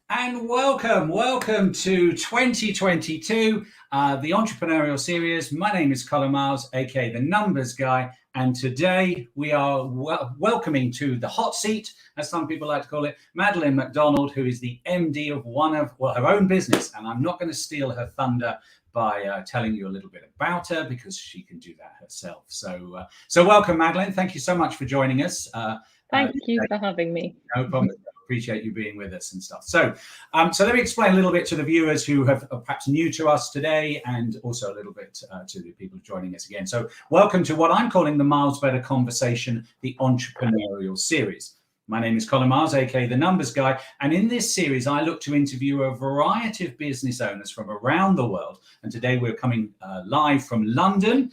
And welcome to 2022, the entrepreneurial series. My name is Colin Miles, aka the Numbers Guy, and today we are welcoming to the hot seat, as some people like to call it, Madeleine Macdonald, who is the MD of her own business. And I'm not going to steal her thunder by telling you a little bit about her because she can do that herself. So welcome, Madeleine. Thank you so much for joining us. Thank you for having me. No problem. Appreciate you being with us and stuff. So let me explain a little bit to the viewers who are perhaps new to us today, and also a little bit to the people joining us again. So welcome to what I'm calling the Miles Better Conversation, the entrepreneurial series. My name is Colin Miles, aka the Numbers Guy, and in this series, I look to interview a variety of business owners from around the world. And today we're coming live from London,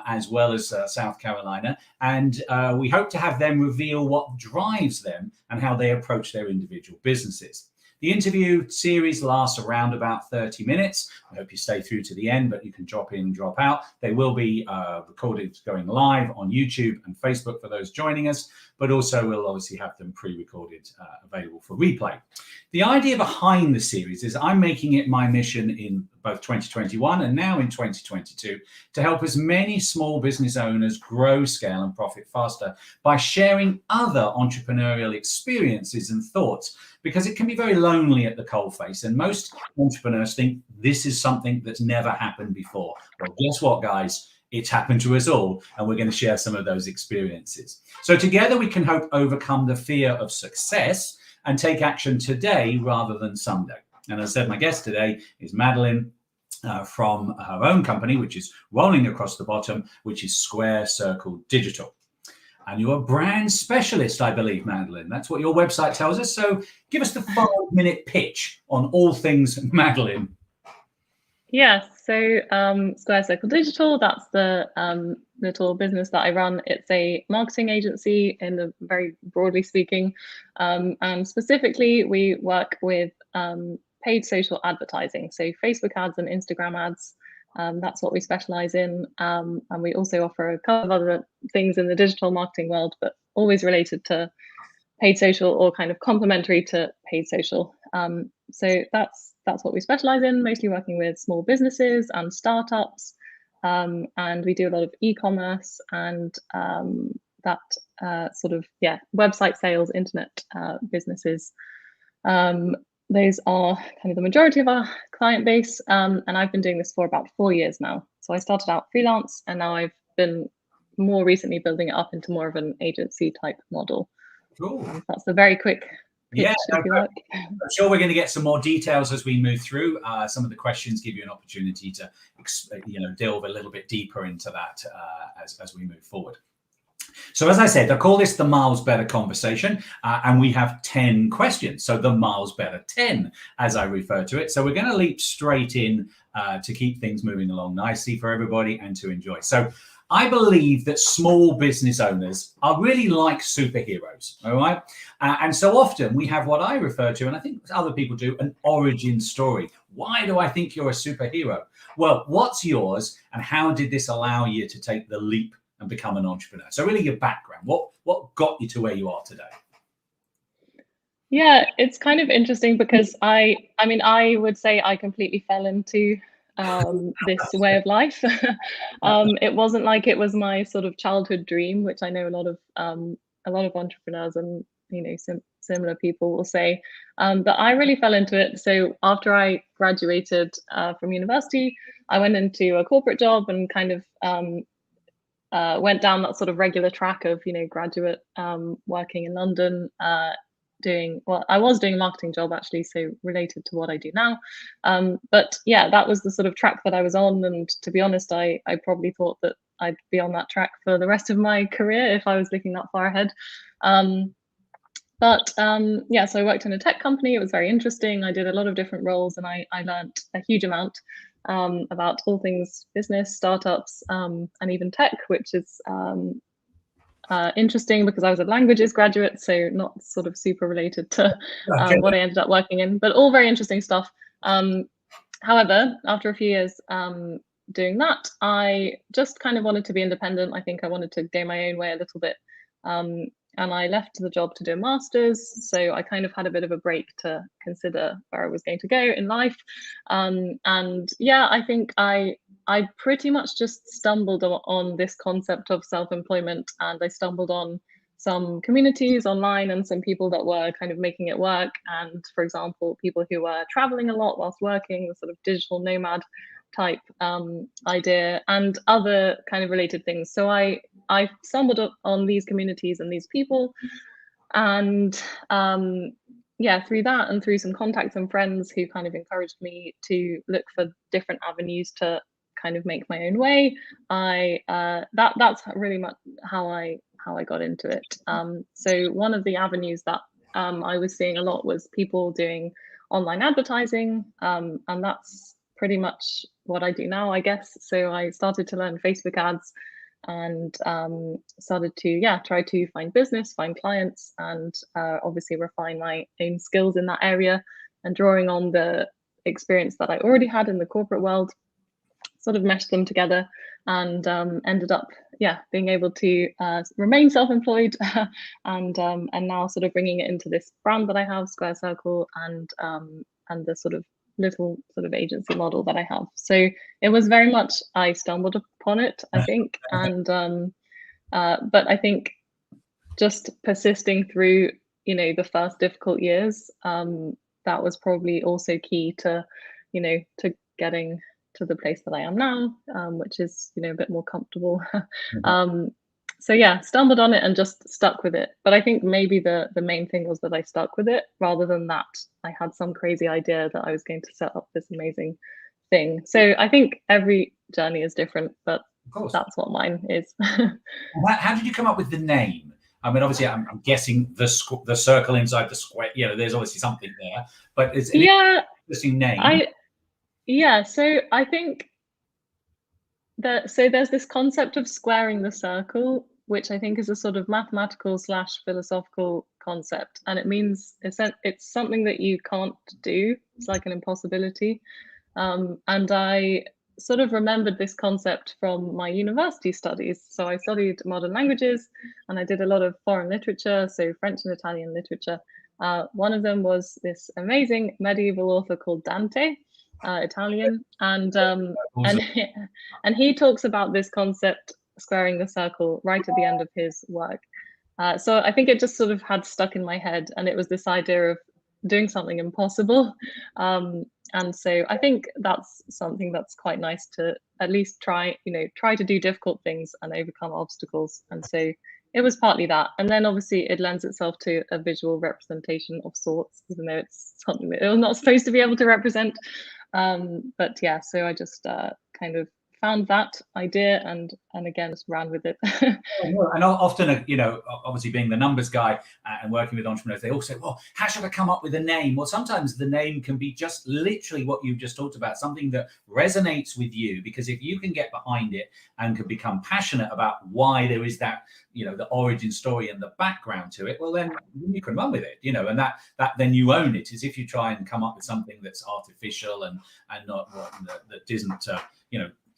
as well as South Carolina. And we hope to have them reveal what drives them and how they approach their individual businesses. The interview series lasts around about 30 minutes. I hope you stay through to the end, but you can drop in and drop out. They will be recorded going live on YouTube and Facebook for those joining us, but also we'll obviously have them pre-recorded available for replay. The idea behind the series is I'm making it my mission in both 2021 and now in 2022 to help as many small business owners grow, scale, and profit faster by sharing other entrepreneurial experiences and thoughts, because it can be very lonely at the coalface. And most entrepreneurs think this is something that's never happened before. Well, guess what, guys? It's happened to us all, and we're going to share some of those experiences. So together we can hope overcome the fear of success and take action today rather than someday. And as I said, my guest today is Madeleine from her own company, which is rolling across the bottom, which is Square Circle Digital. And you're a brand specialist, I believe, Madeleine. That's what your website tells us. So give us the 5-minute pitch on all things Madeleine. Yes, so Square Circle Digital, that's the little business that I run. It's a marketing agency in the very broadly speaking. And specifically, we work with paid social advertising. So Facebook ads and Instagram ads. That's what we specialize in. And we also offer a couple of other things in the digital marketing world, but always related to paid social or kind of complementary to paid social. So that's what we specialize in, mostly working with small businesses and startups. And we do a lot of e-commerce and that website sales, internet businesses. Those are kind of the majority of our client base. And I've been doing this for about 4 years now. So I started out freelance, and now I've been more recently building it up into more of an agency type model. Cool. That's a very quick pitch, if you like. I'm sure we're going to get some more details as we move through. Some of the questions give you an opportunity to delve a little bit deeper into that as we move forward. So as I said, I call this the Miles Better Conversation, and we have 10 questions. So the Miles Better 10, as I refer to it. So we're going to leap straight in to keep things moving along nicely for everybody and to enjoy. So I believe that small business owners are really like superheroes, all right? And so often we have what I refer to, and I think other people do, an origin story. Why do I think you're a superhero? Well, what's yours, and how did this allow you to take the leap and become an entrepreneur? So really your background, what got you to where you are today? Yeah, it's kind of interesting because I would say I completely fell into this way of life. It wasn't like it was my sort of childhood dream, which I know a lot of entrepreneurs and similar people will say. But I really fell into it. So after I graduated from university, I went into a corporate job and kind of went down that sort of regular track of graduate working in London. I was doing a marketing job actually, so related to what I do now. But yeah, that was the sort of track that I was on. And to be honest, I probably thought that I'd be on that track for the rest of my career if I was looking that far ahead. Yeah, so I worked in a tech company. It was very interesting. I did a lot of different roles, and I learned a huge amount about all things business, startups, and even tech, which is interesting because I was a languages graduate, so not sort of super related to what I ended up working in, but all very interesting stuff. However, after a few years doing that, I just kind of wanted to be independent. I think I wanted to go my own way a little bit. and I left the job to do a master's. So I kind of had a bit of a break to consider where I was going to go in life. And yeah, I think I pretty much just stumbled on this concept of self-employment, and I stumbled on some communities online and some people that were kind of making it work. And for example, people who were traveling a lot whilst working, the sort of digital nomad type idea, and other kind of related things. So I stumbled on these communities and these people, and yeah, through that and through some contacts and friends who kind of encouraged me to look for different avenues to kind of make my own way, that's really much how I got into it. So one of the avenues that I was seeing a lot was people doing online advertising, and that's pretty much what I do now, I guess. So I started to learn Facebook ads, and started to try to find business, find clients, and obviously refine my own skills in that area, and drawing on the experience that I already had in the corporate world, sort of meshed them together, and ended up being able to remain self-employed and now sort of bringing it into this brand that I have, Square Circle, and the sort of little sort of agency model that I have. So it was very much, I stumbled upon it, I think, and but I think just persisting through, the first difficult years, that was probably also key to, to getting to the place that I am now, which is, a bit more comfortable. So yeah, stumbled on it and just stuck with it. But I think maybe the main thing was that I stuck with it, rather than that I had some crazy idea that I was going to set up this amazing thing. So I think every journey is different, but that's what mine is. How did you come up with the name? I mean, obviously, I'm guessing the circle inside the square. There's obviously something there, but it's an interesting name. So I think that there's this concept of squaring the circle, which I think is a sort of mathematical / philosophical concept, and it means it's something that you can't do. It's like an impossibility, and I sort of remembered this concept from my university studies. So I studied modern languages, and I did a lot of foreign literature, so French and Italian literature. One of them was this amazing medieval author called Dante, Italian, and he talks about this concept, squaring the circle, right at the end of his work. So I think it just sort of had stuck in my head, and it was this idea of doing something impossible. And so I think that's something that's quite nice to at least try to do difficult things and overcome obstacles. And so it was partly that. And then obviously it lends itself to a visual representation of sorts, even though it's something that it was not supposed to be able to represent. But yeah, so I just kind of found that idea and again just ran with it. And often, obviously being the numbers guy and working with entrepreneurs, they all say, well, how should I come up with a name? Well, sometimes the name can be just literally what you've just talked about, something that resonates with you, because if you can get behind it and can become passionate about why there is that, the origin story and the background to it, well, then you can run with it, and that then you own it. As if you try and come up with something that's artificial and not that isn't,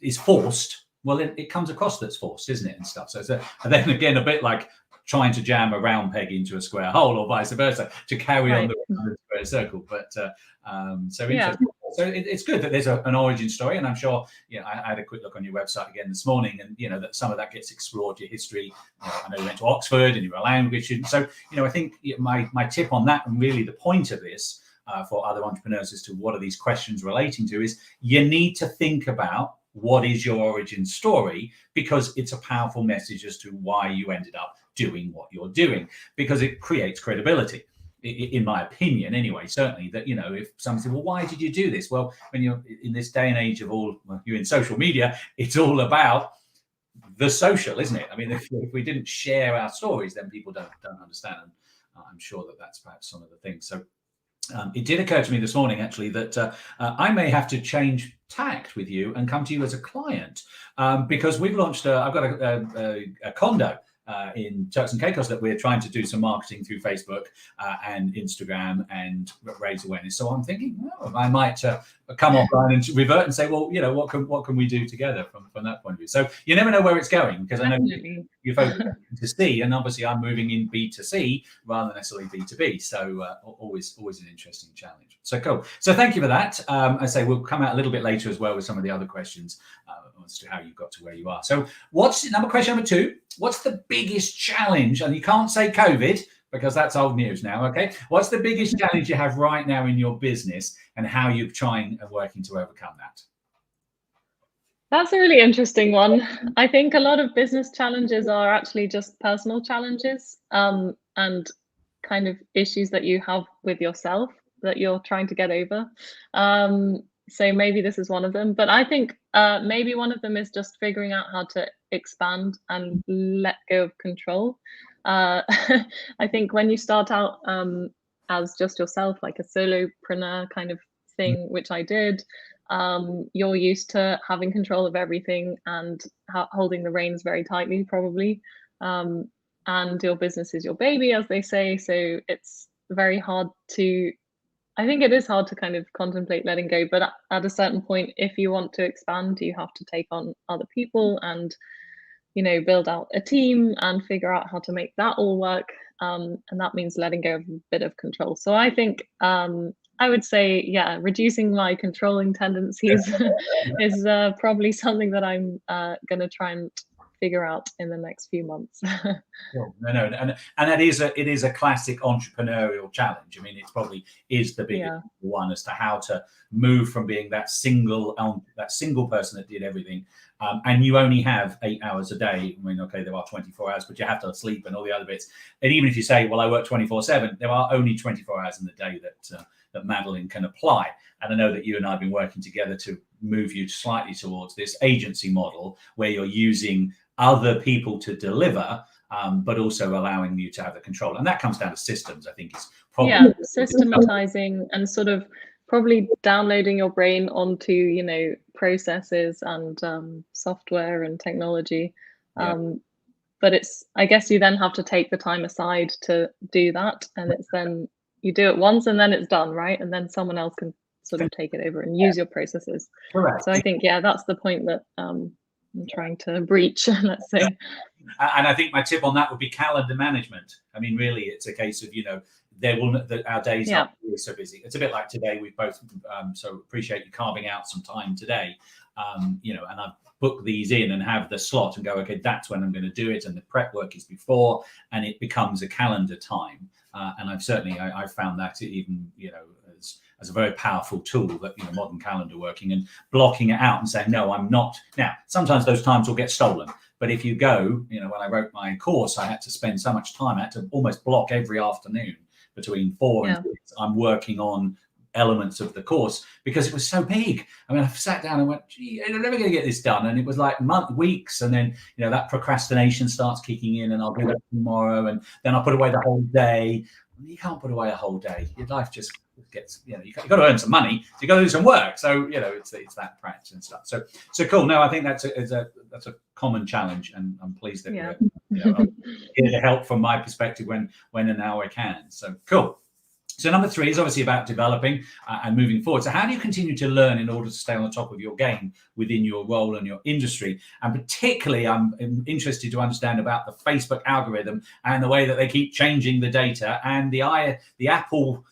is forced, well, it comes across that's forced, isn't it, and stuff. So and then again, a bit like trying to jam a round peg into a square hole, or vice versa, to carry on the square circle. But so interesting. So it's good that there's an origin story, and I'm sure, I had a quick look on your website again this morning, and that some of that gets explored, your history. I know you went to Oxford and you were a language student. So I think my tip on that, and really the point of this for other entrepreneurs as to what are these questions relating to, is you need to think about what is your origin story, because it's a powerful message as to why you ended up doing what you're doing, because it creates credibility, in my opinion anyway. Certainly that, if someone said, well, why did you do this? Well, when you're in this day and age of you're in social media, it's all about the social, isn't it? I mean, if we didn't share our stories, then people don't understand. And I'm sure that's perhaps some of the things. So it did occur to me this morning, actually, that I may have to change tact with you and come to you as a client, because we've launched, I've got a condo in Turks and Caicos that we're trying to do some marketing through Facebook and Instagram and raise awareness. So I'm thinking, I might come offline and revert and say, well, what can we do together from that point of view? So you never know where it's going, because I know you focus on B2C, and obviously I'm moving in B2C rather than necessarily B2B. So always an interesting challenge. So cool. So thank you for that. I say we'll come out a little bit later as well with some of the other questions as to how you got to where you are. So what's question number 2? What's the biggest challenge? And you can't say COVID because that's old news now. Okay. What's the biggest challenge you have right now in your business, and how you're trying and working to overcome that? That's a really interesting one. I think a lot of business challenges are actually just personal challenges, and kind of issues that you have with yourself that you're trying to get over. So maybe this is one of them, but I think maybe one of them is just figuring out how to expand and let go of control. I think when you start out as just yourself, like a solopreneur kind of thing, which I did, you're used to having control of everything and holding the reins very tightly, probably. And your business is your baby, as they say. So it's very hard to, I think it is hard to kind of contemplate letting go. But at a certain point, if you want to expand, you have to take on other people and, you know, build out a team and figure out how to make that all work. And that means letting go of a bit of control. So I think I would say, yeah, reducing my controlling tendencies is probably something that I'm going to try and figure out in the next few months. No, and that is a classic entrepreneurial challenge. I mean, it probably is the biggest one as to how to move from being that single person that did everything, and you only have 8 hours a day. I mean, okay, there are 24 hours, but you have to sleep and all the other bits. And even if you say, well, I work 24/7, there are only 24 hours in the day that Madeleine can apply. And I know that you and I have been working together to move you slightly towards this agency model where you're using other people to deliver, but also allowing you to have the control. And that comes down to systems, I think, is probably systematizing and sort of probably downloading your brain onto, you know, processes and software and technology. But it's, I guess you then have to take the time aside to do that, and it's then you do it once and then it's done, right? And then someone else can sort of take it over and use your processes. Correct. So I think, yeah, that's the point that I'm trying to breach, let's say. And I think my tip on that would be calendar management. I mean, really, it's a case of, you know, our days are so busy. It's a bit like today. We both so appreciate you carving out some time today, you know, and I've booked these in and have the slot and go, okay, that's when I'm going to do it. And the prep work is before, and it becomes a calendar time. And I've found that even, you know, as a very powerful tool, that, you know, modern calendar working and blocking it out and saying, no, I'm not. Now, sometimes those times will get stolen. But if you go, you know, when I wrote my course, I had to spend so much time. I had to almost block every afternoon between 4 and 6. I'm working on elements of the course because it was so big. I mean, I sat down and went, gee, I'm never going to get this done. And it was like weeks. And then, you know, that procrastination starts kicking in, and I'll do it tomorrow. And then I'll put away the whole day. You can't put away a whole day. Your life just gets, you know, you've got to earn some money. So you've got to do some work. So, you know, it's that practice and stuff. So cool. No, I think that's a common challenge, and I'm pleased that we're, you know, here to help from my perspective when and now I can. So cool. So number 3 is obviously about developing and moving forward. So how do you continue to learn in order to stay on the top of your game within your role and your industry? And particularly, I'm interested to understand about the Facebook algorithm and the way that they keep changing the data, and the Apple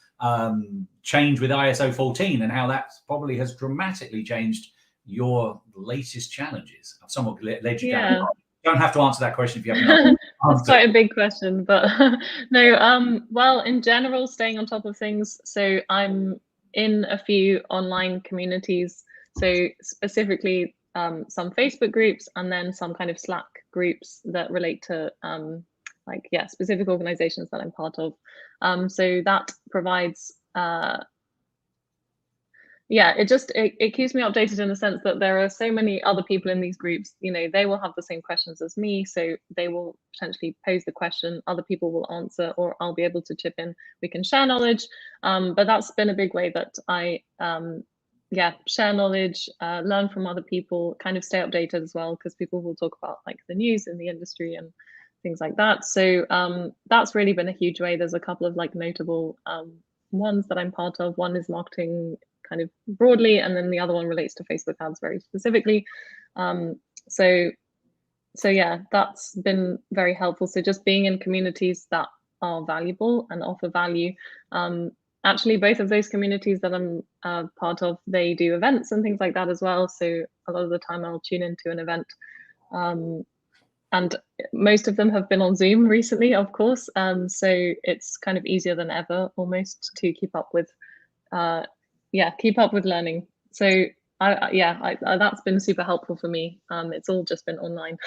change with ISO 14, and how that probably has dramatically changed your latest challenges. I've somewhat led you down. You don't have to answer that question if you haven't. That's quite a big question, but no. Well, in general, staying on top of things. So I'm in a few online communities. So specifically, some Facebook groups, and then some kind of Slack groups that relate to specific organizations that I'm part of. So that provides. It keeps me updated in the sense that there are so many other people in these groups. You know, they will have the same questions as me, so they will potentially pose the question, other people will answer, or I'll be able to chip in. We can share knowledge, but that's been a big way that I share knowledge, learn from other people, kind of stay updated as well, because people will talk about like the news in the industry and things like that. So that's really been a huge way. There's a couple of like notable ones that I'm part of. One is marketing kind of broadly, and then the other one relates to Facebook ads very specifically. So so yeah, that's been very helpful. So just being in communities that are valuable and offer value. Actually, both of those communities that I'm part of, they do events and things like that as well. So a lot of the time I'll tune into an event. And most of them have been on Zoom recently, of course. So it's kind of easier than ever almost to keep up with learning. So that's been super helpful for me. It's all just been online.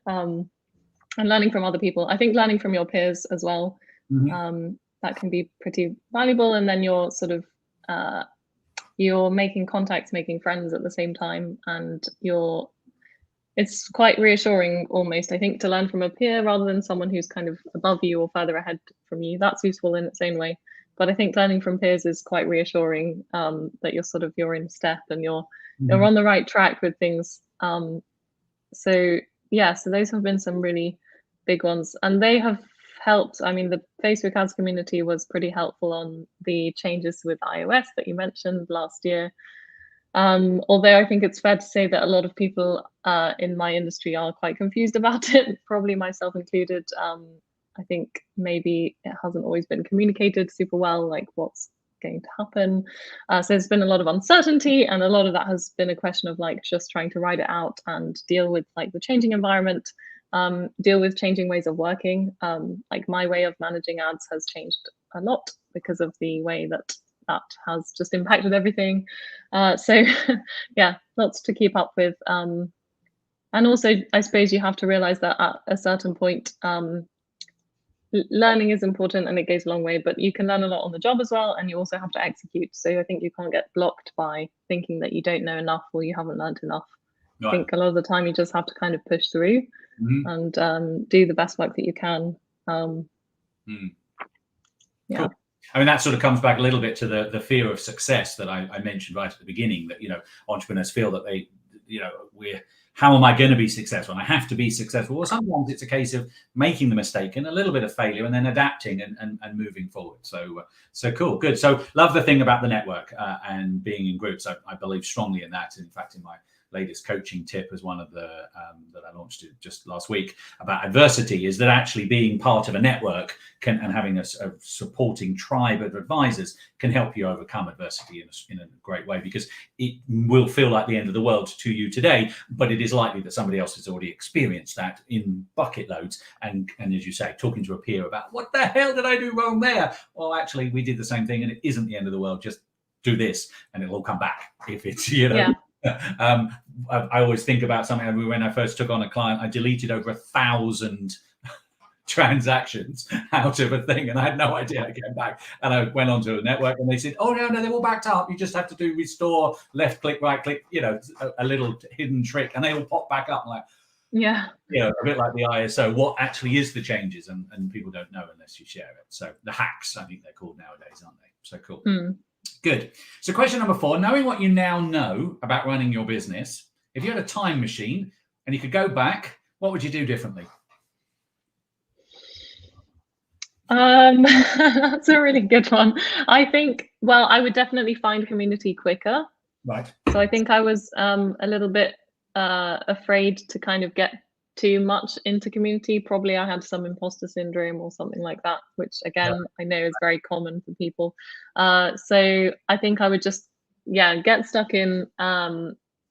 And learning from other people. I think learning from your peers as well, that can be pretty valuable. And then you're sort of you're making contacts, making friends at the same time, and it's quite reassuring almost, I think, to learn from a peer rather than someone who's kind of above you or further ahead from you. That's useful in its own way. But I think learning from peers is quite reassuring, that you're in step and you're on the right track with things. So those have been some really big ones, and they have helped. I mean, the Facebook ads community was pretty helpful on the changes with iOS that you mentioned last year. Although I think it's fair to say that a lot of people in my industry are quite confused about it, probably myself included. I think maybe it hasn't always been communicated super well, like what's going to happen. So there's been a lot of uncertainty, and a lot of that has been a question of like just trying to ride it out and deal with like the changing environment, deal with changing ways of working. Like my way of managing ads has changed a lot because of the way that has just impacted everything. So yeah, lots to keep up with. And also, I suppose you have to realize that at a certain point, learning is important and it goes a long way, but you can learn a lot on the job as well, and you also have to execute. So I think you can't get blocked by thinking that you don't know enough or you haven't learned enough. Right. I think a lot of the time you just have to kind of push through and do the best work that you can. Yeah. Cool. I mean, that sort of comes back a little bit to the fear of success that I mentioned right at the beginning, that, entrepreneurs feel that they, how am I going to be successful? And I have to be successful. Well, sometimes it's a case of making the mistake and a little bit of failure and then adapting and moving forward. So cool. Good. So love the thing about the network and being in groups. I believe strongly in that. In fact, in my latest coaching tip as one of the that I launched just last week about adversity, is that actually being part of a network and having a supporting tribe of advisors can help you overcome adversity in a great way, because it will feel like the end of the world to you today, but it is likely that somebody else has already experienced that in bucket loads. And as you say, talking to a peer about what the hell did I do wrong there? Well, actually, we did the same thing and it isn't the end of the world. Just do this and it'll all come back if it's, Yeah. I always think about something. When I first took on a client, I deleted over 1,000 transactions out of a thing, and I had no idea I came back. And I went onto a network, and they said, "Oh no, they're all backed up. You just have to do restore, left click, right click. A little hidden trick, and they all pop back up." I'm like, a bit like the ISO. What actually is the changes, and people don't know unless you share it. So the hacks, I think they're called nowadays, aren't they? So cool. Good. So question number 4, knowing what you now know about running your business, if you had a time machine and you could go back, what would you do differently? That's a really good one. I think, I would definitely find community quicker. Right. So I think I was a little bit afraid to kind of get too much into community. Probably I had some imposter syndrome or something like that, which again, I know is very common for people. So I think I would just, get stuck in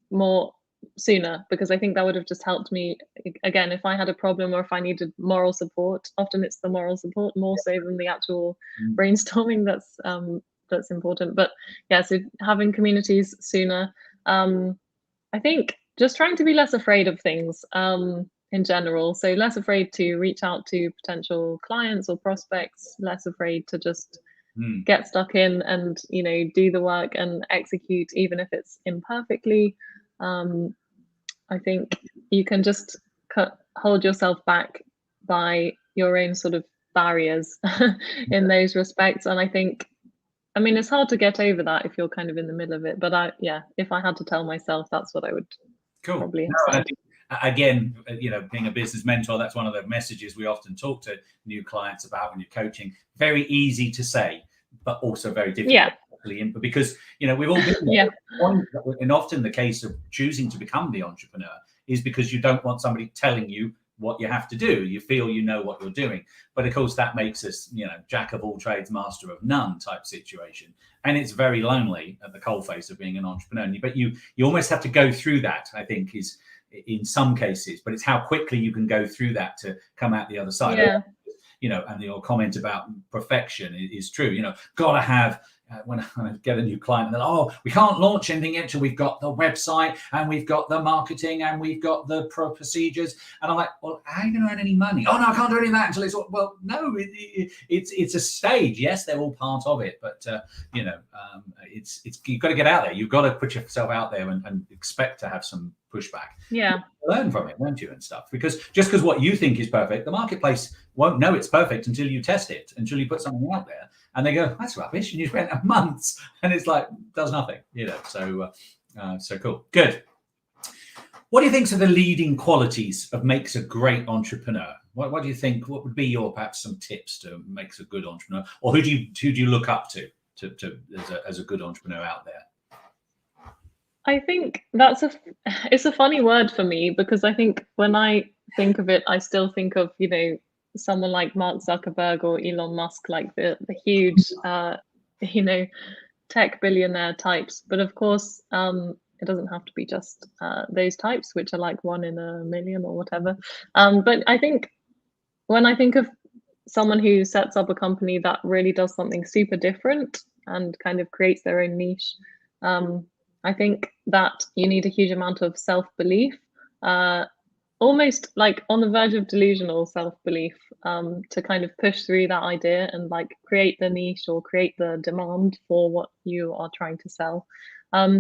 more sooner, because I think that would have just helped me. Again, if I had a problem or if I needed moral support, often it's the moral support more so than the actual brainstorming that's important. But so having communities sooner. I think just trying to be less afraid of things in general. So less afraid to reach out to potential clients or prospects, less afraid to just get stuck in and, do the work and execute, even if it's imperfectly. I think you can just hold yourself back by your own sort of barriers in those respects. And I think, it's hard to get over that if you're kind of in the middle of it. But if I had to tell myself, that's what I would probably have said. Again, being a business mentor, that's one of the messages we often talk to new clients about when you're coaching. Very easy to say, but also very difficult. Because we've all been there. And often the case of choosing to become the entrepreneur is because you don't want somebody telling you what you have to do. You feel you know what you're doing. But of course, that makes us, jack of all trades, master of none type situation. And it's very lonely at the coalface of being an entrepreneur. But you almost have to go through that, I think, is in some cases. But it's how quickly you can go through that to come out the other side. Yeah. And your comment about perfection is true. Got to have, when I get a new client, and they're like, oh, we can't launch anything yet till we've got the website and we've got the marketing and we've got the procedures. And I'm like, well, how are you going to earn any money? Oh, no, I can't do any of that until it's, well, no, it's a stage. Yes, they're all part of it. But, it's you've got to get out there. You've got to put yourself out there and expect to have some pushback. Yeah. Learn from it, won't you, and stuff? Because just because what you think is perfect, the marketplace won't know it's perfect until you test it, until you put something out there and they go, that's rubbish, and you spent months and it's like, does nothing, so cool. Good. What do you think are the leading qualities of makes a great entrepreneur? What do you think, what would be your perhaps some tips to makes a good entrepreneur, or who do you look up to as a good entrepreneur out there? I think it's a funny word for me, because I think when I think of it, I still think of, someone like Mark Zuckerberg or Elon Musk, like the huge, tech billionaire types. But of course, it doesn't have to be just those types, which are like 1 in a million or whatever. But I think when I think of someone who sets up a company that really does something super different and kind of creates their own niche, I think that you need a huge amount of self-belief, almost like on the verge of delusional self-belief, to kind of push through that idea and like create the niche or create the demand for what you are trying to sell.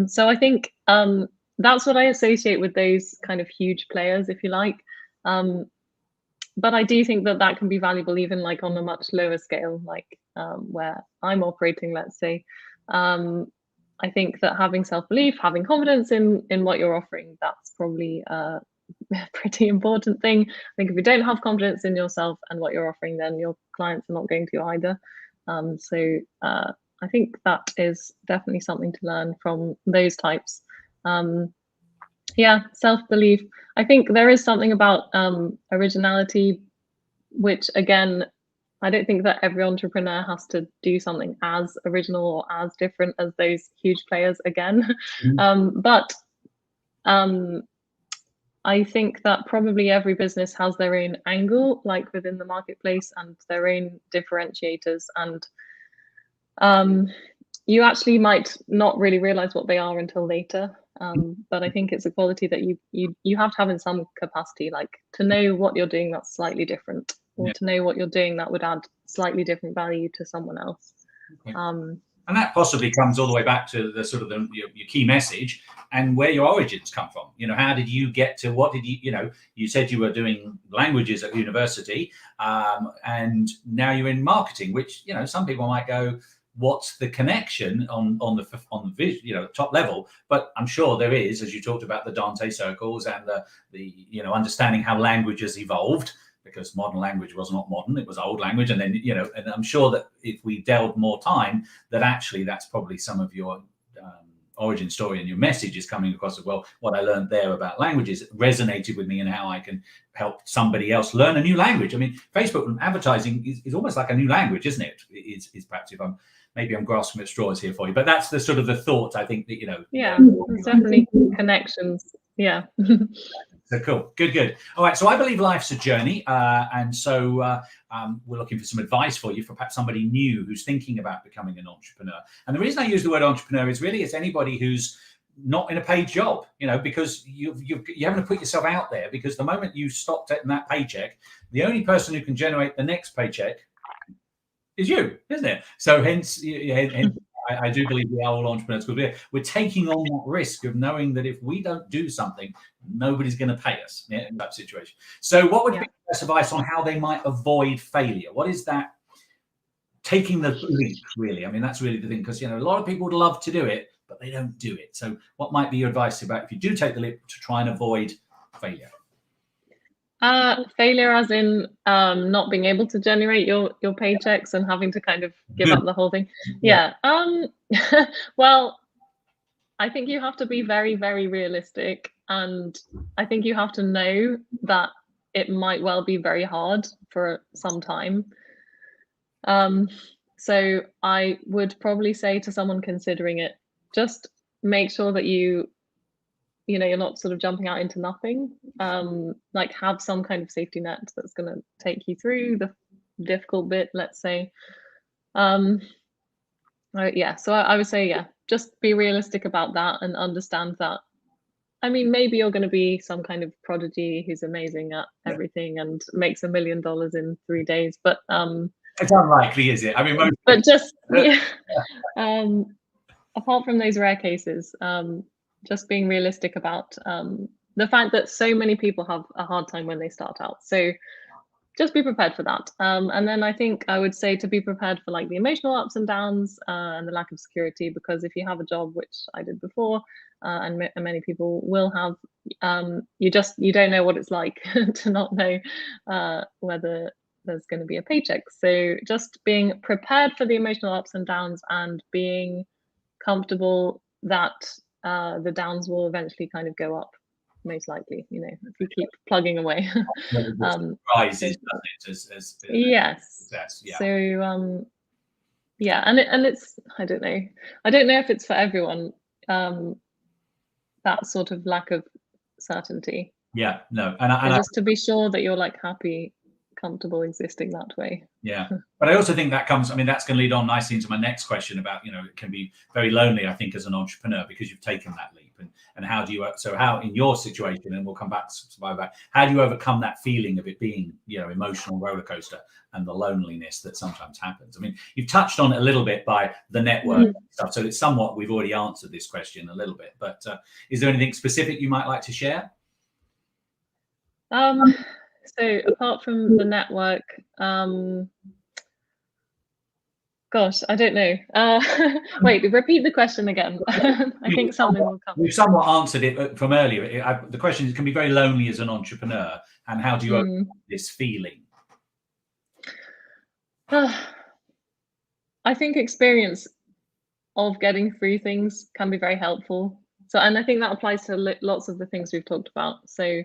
So I think that's what I associate with those kind of huge players, if you like. But I do think that can be valuable even like on a much lower scale, like where I'm operating, let's say. I think that having self-belief, having confidence in what you're offering, that's probably a pretty important thing. I think if you don't have confidence in yourself and what you're offering, then your clients are not going to either. So I think that is definitely something to learn from those types. Yeah, self-belief. I think there is something about originality, which again, I don't think that every entrepreneur has to do something as original or as different as those huge players again. But I think that probably every business has their own angle, like within the marketplace, and their own differentiators. And you actually might not really realize what they are until later. But I think it's a quality that you have to have in some capacity, like to know what you're doing that's slightly different, or to know what you're doing that would add slightly different value to someone else. Okay. And that possibly comes all the way back to the sort of your key message and where your origins come from. How did you get to, what did you said you were doing languages at university, and now you're in marketing, which, some people might go, what's the connection on the top level? But I'm sure there is, as you talked about the Dante circles and the understanding how language has evolved, because modern language was not modern, it was old language. And then, and I'm sure that if we delved more time, that actually that's probably some of your origin story and your message is coming across as, well, what I learned there about languages resonated with me and how I can help somebody else learn a new language. I mean, Facebook advertising is almost like a new language, isn't it? Is perhaps, if I'm grasping at straws here for you, but that's the sort of the thought, I think, that, Yeah, there's definitely connections. Yeah. So cool. Good. All right. So I believe life's a journey. And so we're looking for some advice for you, for perhaps somebody new who's thinking about becoming an entrepreneur. And the reason I use the word entrepreneur is really it's anybody who's not in a paid job, because you haven't put yourself out there, because the moment you stop getting that paycheck, the only person who can generate the next paycheck is you, isn't it? So hence I do believe we are all entrepreneurs. We're taking on that risk of knowing that if we don't do something, nobody's going to pay us in that situation. So what would be the best advice on how they might avoid failure? What is that taking the leap, really? I mean, that's really the thing, because, a lot of people would love to do it, but they don't do it. So what might be your advice about if you do take the leap to try and avoid failure? Failure as in not being able to generate your paychecks and having to kind of give up the whole thing. Yeah. Well, I think you have to be very, very realistic. and I think you have to know that it might well be very hard for some time. So I would probably say to someone considering it, just make sure that you're not sort of jumping out into nothing. Like have some kind of safety net that's going to take you through the difficult bit, let's say. Yeah, so I would say, yeah, just be realistic about that and understand that. I mean, maybe you're going to be some kind of prodigy who's amazing at everything and makes $1 million in 3 days, but it's unlikely, is it? I mean, but just yeah, apart from those rare cases, just being realistic about the fact that so many people have a hard time when they start out. So just be prepared for that. And then I think I would say to be prepared for like the emotional ups and downs and the lack of security, because if you have a job, which I did before, and many people will have, you don't know what it's like to not know whether there's going to be a paycheck. So just being prepared for the emotional ups and downs and being comfortable that the downs will eventually kind of go up, most likely, if you keep plugging away. Rises, doesn't it? As yes. Yeah. So yeah, and it's I don't know if it's for everyone, that sort of lack of certainty. Yeah, no, and just to be sure that you're like happy, comfortable existing that way. Yeah, but I also think that comes, I mean, that's going to lead on nicely into my next question about, it can be very lonely, I think, as an entrepreneur, because you've taken that leap. And how do you, so how in your situation, and we'll come back to that, how do you overcome that feeling of it being, emotional roller coaster and the loneliness that sometimes happens? I mean, you've touched on it a little bit by the network stuff. So it's somewhat, we've already answered this question a little bit, but is there anything specific you might like to share? So apart from the network, gosh, I don't know. Wait, repeat the question again. I think something will come. We've somewhat answered it from earlier. The question is, it can be very lonely as an entrepreneur, and how do you overcome this feeling? I think experience of getting through things can be very helpful. So, and I think that applies to lots of the things we've talked about. So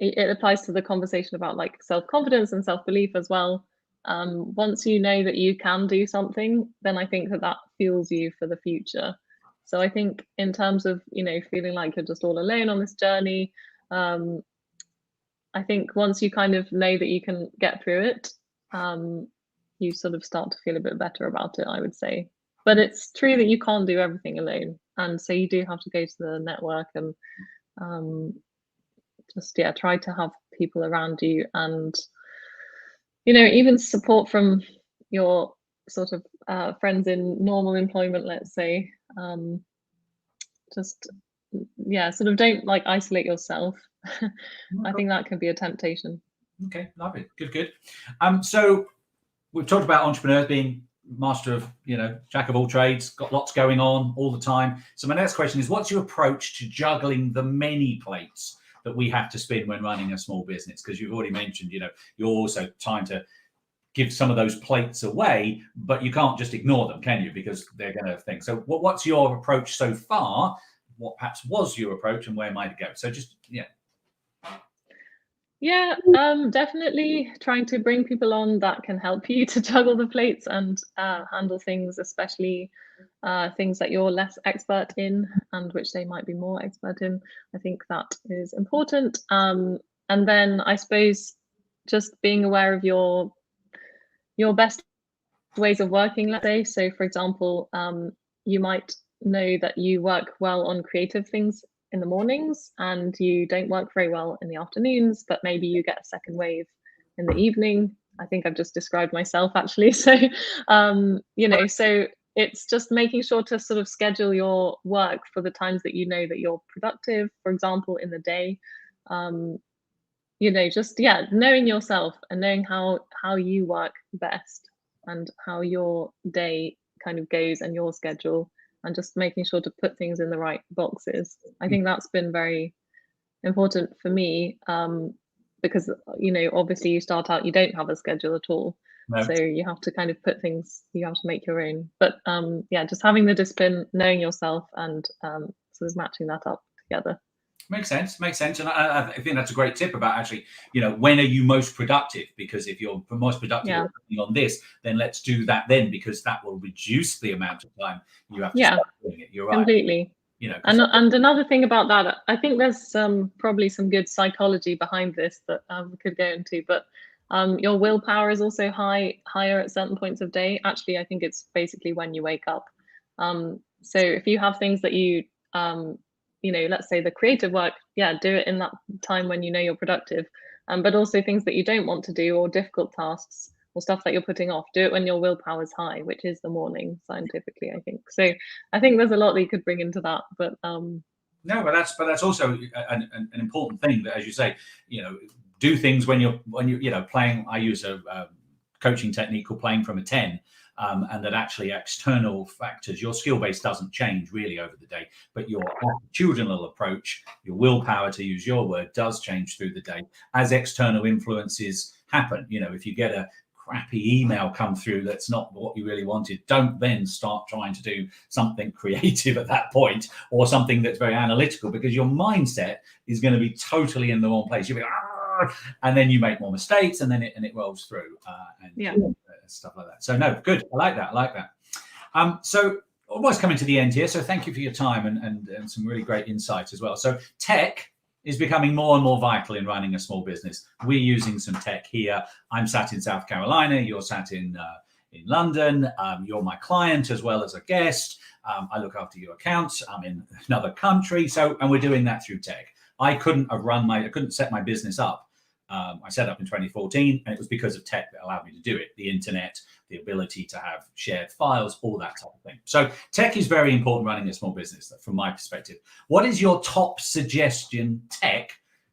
it applies to the conversation about like self-confidence and self-belief as well. Once you know that you can do something, then I think that fuels you for the future. So I think in terms of, feeling like you're just all alone on this journey, I think once you kind of know that you can get through it, you sort of start to feel a bit better about it, I would say. But it's true that you can't do everything alone. And so you do have to go to the network and just try to have people around you, and even support from your sort of friends in normal employment, let's say. Just sort of don't like isolate yourself. I think that can be a temptation. Okay, lovely, good. So we've talked about entrepreneurs being master of, jack of all trades, got lots going on all the time. So my next question is, what's your approach to juggling the many plates that we have to spin when running a small business? Because you've already mentioned, you're also trying to give some of those plates away, but you can't just ignore them, can you? Because they're going to think. So what's your approach so far? What perhaps was your approach, and where might it go? So just, Yeah, definitely trying to bring people on that can help you to juggle the plates and handle things, especially things that you're less expert in and which they might be more expert in. I think that is important. And then I suppose just being aware of your best ways of working, let's say. So for example, you might know that you work well on creative things in the mornings and you don't work very well in the afternoons, but maybe you get a second wave in the evening. I think I've just described myself actually. So, so it's just making sure to sort of schedule your work for the times that you know that you're productive, for example, in the day. Just knowing yourself and knowing how you work best and how your day kind of goes and your schedule, and just making sure to put things in the right boxes. I think that's been very important for me, because obviously you start out, you don't have a schedule at all. No. So you have to kind of you have to make your own. But just having the discipline, knowing yourself, and sort of matching that up together. Makes sense. Makes sense. And I think that's a great tip about actually, when are you most productive? Because if you're most productive on this, then let's do that then, because that will reduce the amount of time you have to start doing it. You're right. Completely. And another thing about that, I think there's probably some good psychology behind this that we could go into, but your willpower is also higher at certain points of day. Actually, I think it's basically when you wake up. So if you have things that you let's say the creative work, do it in that time when you're productive. But also things that you don't want to do, or difficult tasks, or stuff that you're putting off, do it when your willpower is high, which is the morning scientifically, I think. So I think there's a lot that you could bring into that. But no, but that's also an important thing, that, as you say, do things when you're playing. I use a coaching technique called playing from a 10. And that actually external factors, your skill base doesn't change really over the day, but your attitudinal approach, your willpower, to use your word, does change through the day as external influences happen. If you get a crappy email come through that's not what you really wanted, don't then start trying to do something creative at that point, or something that's very analytical, because your mindset is going to be totally in the wrong place. You'll be and then you make more mistakes, and then it rolls through stuff like that. So no, good. I like that. So almost coming to the end here. So thank you for your time and some really great insights as well. So tech is becoming more and more vital in running a small business. We're using some tech here. I'm sat in South Carolina. You're sat in London. You're my client as well as a guest. I look after your accounts. I'm in another country. And we're doing that through tech. I couldn't set my business up. I set up in 2014, and it was because of tech that allowed me to do it. The internet, the ability to have shared files, all that type of thing. So tech is very important running a small business, from my perspective. What is your top suggestion tech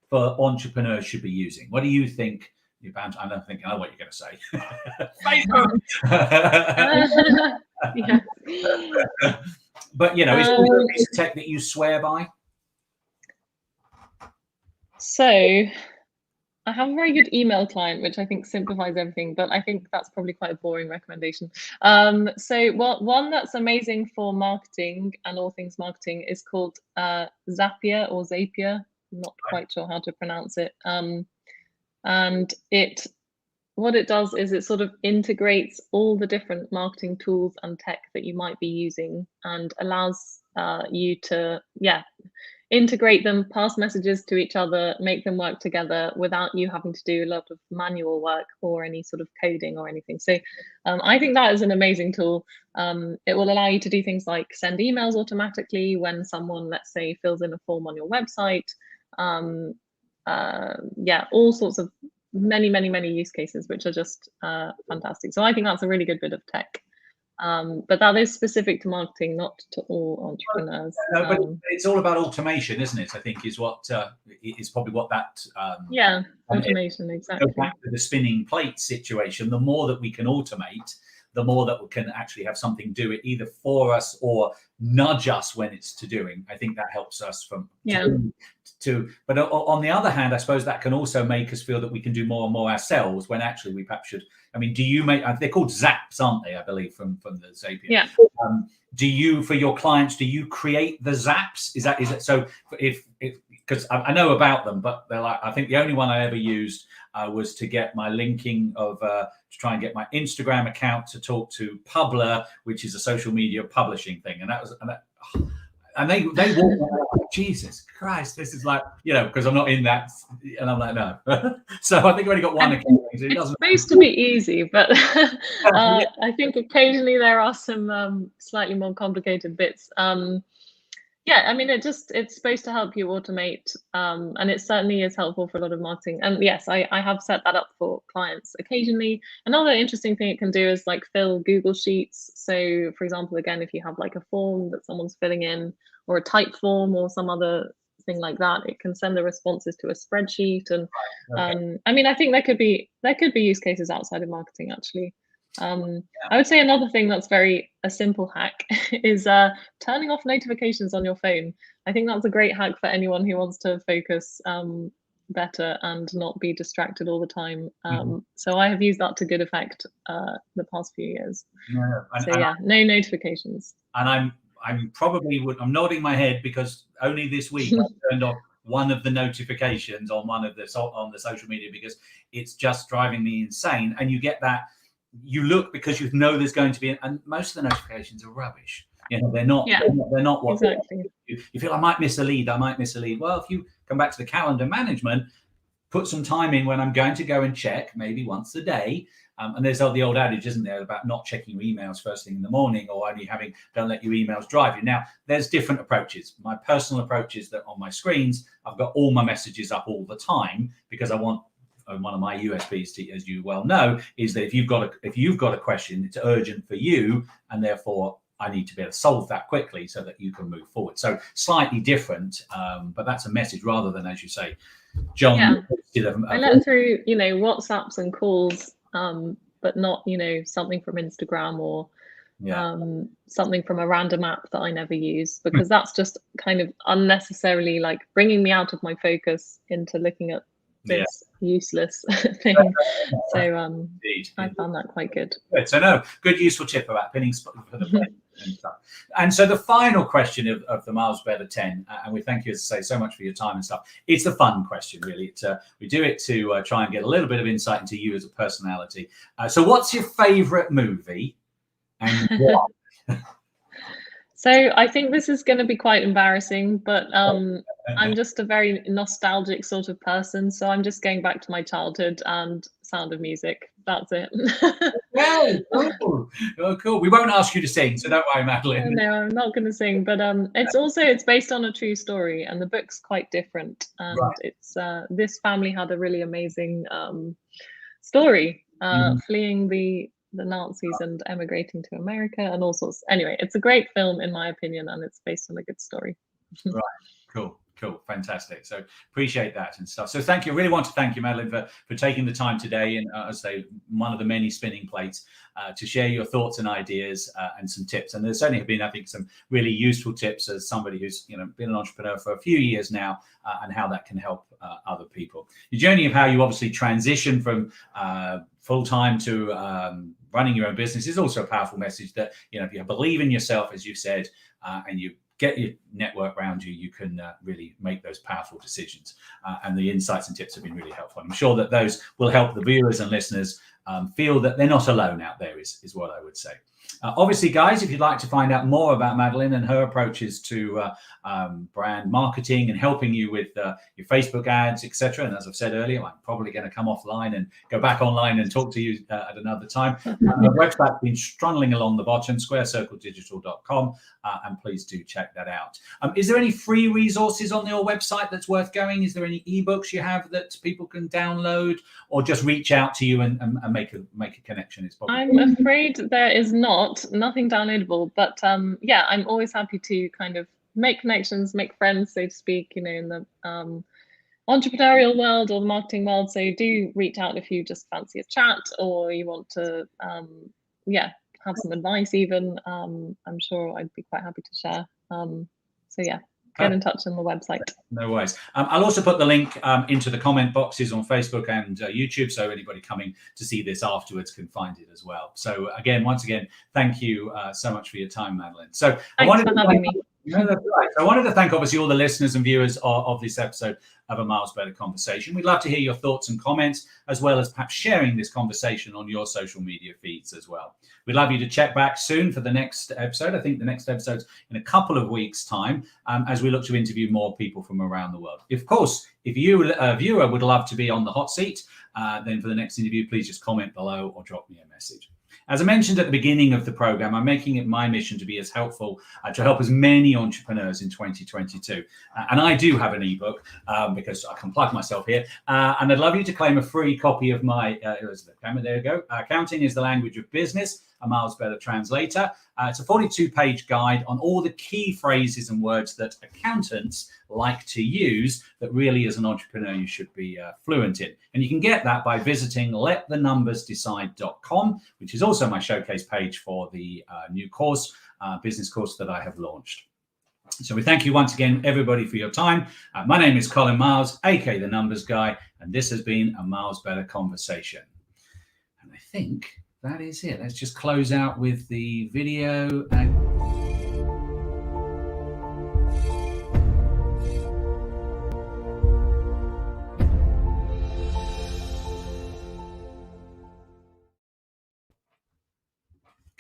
for entrepreneurs should be using? What do you think? I don't think I know what you're going to say. Facebook. But is there a piece of tech that you swear by? So I have a very good email client, which I think simplifies everything, but I think that's probably quite a boring recommendation. So one that's amazing for marketing and all things marketing is called Zapier or Zapier. I'm not quite sure how to pronounce it. And what it does is it sort of integrates all the different marketing tools and tech that you might be using, and allows you to, integrate them, pass messages to each other, make them work together without you having to do a lot of manual work or any sort of coding or anything. So I think that is an amazing tool. It will allow you to do things like send emails automatically when someone, let's say, fills in a form on your website. All sorts of many use cases, which are just fantastic. So I think that's a really good bit of tech. But that is specific to marketing, not to all entrepreneurs. No, but it's all about automation, isn't it? I think is what is probably what that. Automation, exactly. Go back to the spinning plate situation. The more that we can automate, the more that we can actually have something do it either for us or nudge us when it's to doing. I think that helps us but on the other hand, I suppose that can also make us feel that we can do more and more ourselves, when actually we perhaps should. I mean, do you make? They're called Zaps, aren't they? I believe from the Zapier. Yeah. Do you, for your clients, do you create the Zaps? Is it so? If because I know about them, but they're like, I think the only one I ever used was to get my linking of to try and get my Instagram account to talk to Publer, which is a social media publishing thing, and they walk, Jesus Christ, this is like, because I'm not in that, and I'm like, no. So I think I've only got one account. It's supposed to be easy, but I think occasionally there are some slightly more complicated bits. I mean, it's supposed to help you automate, and it certainly is helpful for a lot of marketing. And yes, I have set that up for clients occasionally. Another interesting thing it can do is like fill Google Sheets. So for example, again, if you have like a form that someone's filling in, or a type form or some other thing like that, it can send the responses to a spreadsheet. And I mean, I think there could be use cases outside of marketing, actually. I would say another thing that's a simple hack is turning off notifications on your phone. I think that's a great hack for anyone who wants to focus better and not be distracted all the time. So I have used that to good effect the past few years. No notifications. And I'm nodding my head, because only this week I turned off one of the notifications on on the social media, because it's just driving me insane. And you get that, you look because you know there's going to be, and most of the notifications are rubbish. You know, they're not what exactly. You feel I might miss a lead. Well, if you come back to the calendar management, put some time in when I'm going to go and check, maybe once a day. And there's the old adage, isn't there, about not checking your emails first thing in the morning, or only don't let your emails drive you. Now, there's different approaches. My personal approach is that on my screens, I've got all my messages up all the time, because I want, one of my USPs, as you well know, is that if you've got a question, it's urgent for you, and therefore I need to be able to solve that quickly so that you can move forward. So slightly different, but that's a message rather than, as you say, John. I let through, WhatsApps and calls, but not, something from Instagram or something from a random app that I never use, because that's just kind of unnecessarily like bringing me out of my focus into looking at this useless thing. So I found that quite good. So no, good useful tip about pinning for the pen and stuff. And so the final question of the Miles Better 10, and we thank you, as I say, so much for your time and stuff. It's a fun question, really. We do it to try and get a little bit of insight into you as a personality. So what's your favourite movie and why? So I think this is going to be quite embarrassing, but I'm just a very nostalgic sort of person. So I'm just going back to my childhood and Sound of Music. That's it. Cool. Oh, cool. We won't ask you to sing, so don't worry, Madeleine. No, I'm not going to sing, but it's based on a true story, and the book's quite different. And it's this family had a really amazing story, fleeing the Nazis and emigrating to America and all sorts. Anyway, it's a great film in my opinion, and it's based on a good story. Right. Cool. Fantastic. So appreciate that and stuff. So thank you. I really want to thank you, Madeleine, for taking the time today, and as I say, one of the many spinning plates, to share your thoughts and ideas and some tips. And there's certainly been, I think, some really useful tips as somebody who's been an entrepreneur for a few years now, and how that can help other people. Your journey of how you obviously transition from full-time to running your own business is also a powerful message that, if you believe in yourself, as you said, and you get your network around you, you can really make those powerful decisions. And the insights and tips have been really helpful. I'm sure that those will help the viewers and listeners feel that they're not alone out there, is what I would say. Obviously, guys, if you'd like to find out more about Madeleine and her approaches to brand marketing and helping you with your Facebook ads, etc., and as I've said earlier, I'm probably going to come offline and go back online and talk to you at another time. The website's been strolling along the bottom, squarecircledigital.com, and please do check that out. Is there any free resources on your website that's worth going? Is there any ebooks you have that people can download, or just reach out to you and make a connection? I'm afraid there is nothing downloadable, but yeah, I'm always happy to kind of make connections, make friends, so to speak, in the entrepreneurial world or the marketing world. So do reach out if you just fancy a chat, or you want to have some advice even. I'm sure I'd be quite happy to share. So yeah, get in touch on the website. No worries. I'll also put the link into the comment boxes on Facebook and YouTube, so anybody coming to see this afterwards can find it as well. So once again, thank you so much for your time, Madeleine. So thanks for having me. No, that's right. So I wanted to thank obviously all the listeners and viewers of this episode of A Miles Better Conversation. We'd love to hear your thoughts and comments, as well as perhaps sharing this conversation on your social media feeds as well. We'd love you to check back soon for the next episode. I think the next episode's in a couple of weeks' time, as we look to interview more people from around the world. Of course, if you, a viewer, would love to be on the hot seat, then for the next interview, please just comment below or drop me a message. As I mentioned at the beginning of the program, I'm making it my mission to be as helpful, to help as many entrepreneurs in 2022. And I do have an ebook, because I can plug myself here. And I'd love you to claim a free copy of my, there you go, Accounting is the Language of Business, A Miles Better Translator. It's a 42-page guide on all the key phrases and words that accountants like to use that really, as an entrepreneur, you should be fluent in. And you can get that by visiting letthenumbersdecide.com, which is also my showcase page for the new course, business course that I have launched. So we thank you once again, everybody, for your time. My name is Colin Miles, aka The Numbers Guy, and this has been A Miles Better Conversation. And I think that is it. Let's just close out with the video.